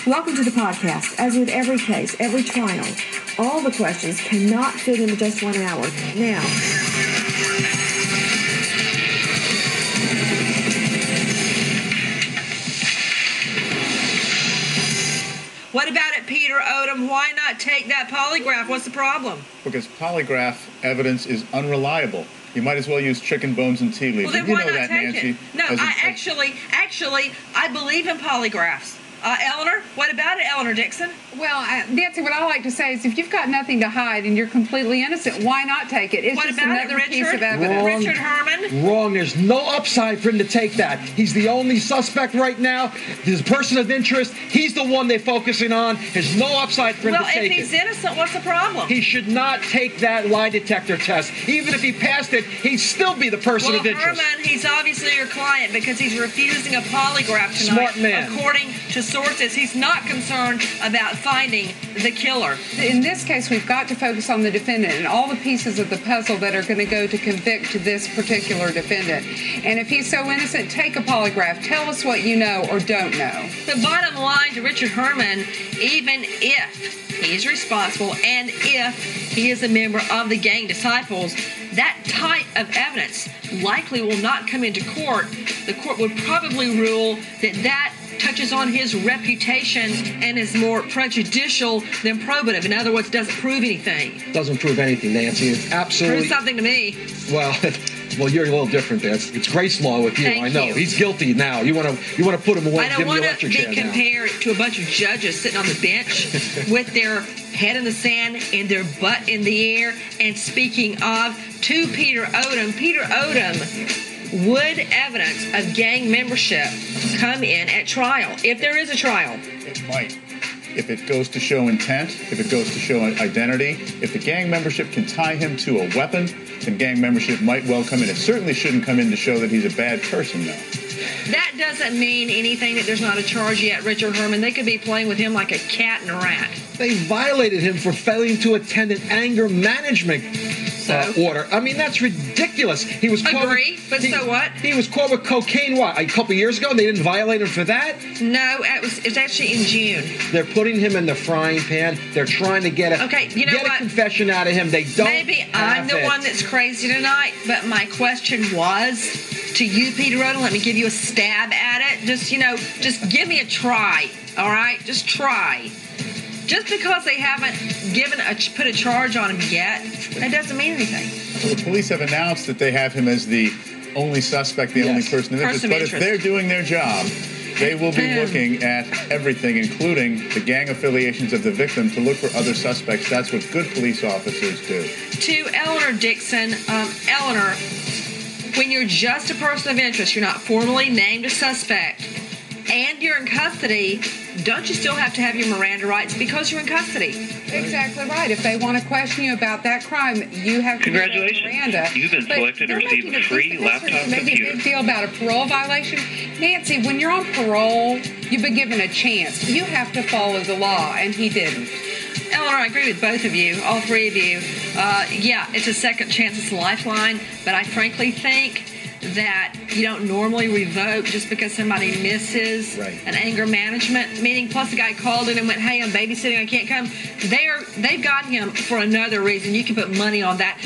Welcome to the podcast. As with every case, every trial, all the questions cannot fit into just 1 hour. Now, what about it, Peter Odom? Why not take that polygraph? What's the problem? Because polygraph evidence is unreliable. You might as well use chicken bones and tea leaves. Well, then you why know not that, take Nancy. it? No, I believe in polygraphs. Eleanor, what about it, Eleanor Dixon? Well, Nancy, what I like to say is if you've got nothing to hide and you're completely innocent, why not take it? It's What just about it, another piece Richard? of evidence. Richard Herman? Wrong. There's no upside for him to take that. He's the only suspect right now. There's a person of interest. He's the one they're focusing on. There's no upside for him to take it. Well, if he's innocent, what's the problem? He should not take that lie detector test. Even if he passed it, he'd still be the person of interest. Herman, he's obviously your client because he's refusing a polygraph tonight. Smart man. According to sources, he's not concerned about finding the killer. In this case, we've got to focus on the defendant and all the pieces of the puzzle that are going to go to convict this particular defendant. And if he's so innocent, take a polygraph. Tell us what you know or don't know. The bottom line to Richard Herman, even if he's responsible and if he is a member of the gang Disciples, that type of evidence likely will not come into court. The court would probably rule that touches on his reputation and is more prejudicial than probative. In other words, doesn't prove anything. Doesn't prove anything, Nancy. It's absolutely... Proves something to me. Well, you're a little different there. It's Grace law with you. Thank I know. you. He's guilty now. You want to put him away. I don't give him want the to electric be chair now. compared to a bunch of judges sitting on the bench with their head in the sand and their butt in the air. And speaking of, to Peter Odom, would evidence of gang membership come in at trial, if there is a trial? It might. If it goes to show intent, if it goes to show identity, if the gang membership can tie him to a weapon, then gang membership might well come in. It certainly shouldn't come in to show that he's a bad person, though. That doesn't mean anything that there's not a charge yet, Richard Herman. They could be playing with him like a cat and a rat. They violated him for failing to attend an anger management order. I mean, that's ridiculous. He was caught so what? He was caught with cocaine, a couple years ago, and they didn't violate him for that? No, it was actually in June. They're putting him in the frying pan. They're trying to get a confession out of him. They don't Maybe I'm the one that's crazy tonight, but my question was to you, Peter Odom. Let me give you a stab at it. Just give me a try, all right? Just try. Just because they haven't put a charge on him yet, that doesn't mean anything. Well, the police have announced that they have him as the only suspect, the only person of interest. But if they're doing their job, they will be looking at everything, including the gang affiliations of the victim, to look for other suspects. That's what good police officers do. To Eleanor Dixon, Eleanor, when you're just a person of interest, you're not formally named a suspect, and you're in custody, don't you still have to have your Miranda rights because you're in custody? Exactly right. If they want to question you about that crime, you have to get Miranda. You've been selected to receive a free laptop computer. Make a big deal about a parole violation. Nancy, when you're on parole, you've been given a chance. You have to follow the law, and he didn't. Eleanor, I agree with both of you, all three of you. Yeah, it's a second chance, it's a lifeline, but I frankly think that you don't normally revoke just because somebody misses an anger management meeting. Plus, the guy called in and went, "Hey, I'm babysitting, I can't come." They've got him for another reason. You can put money on that.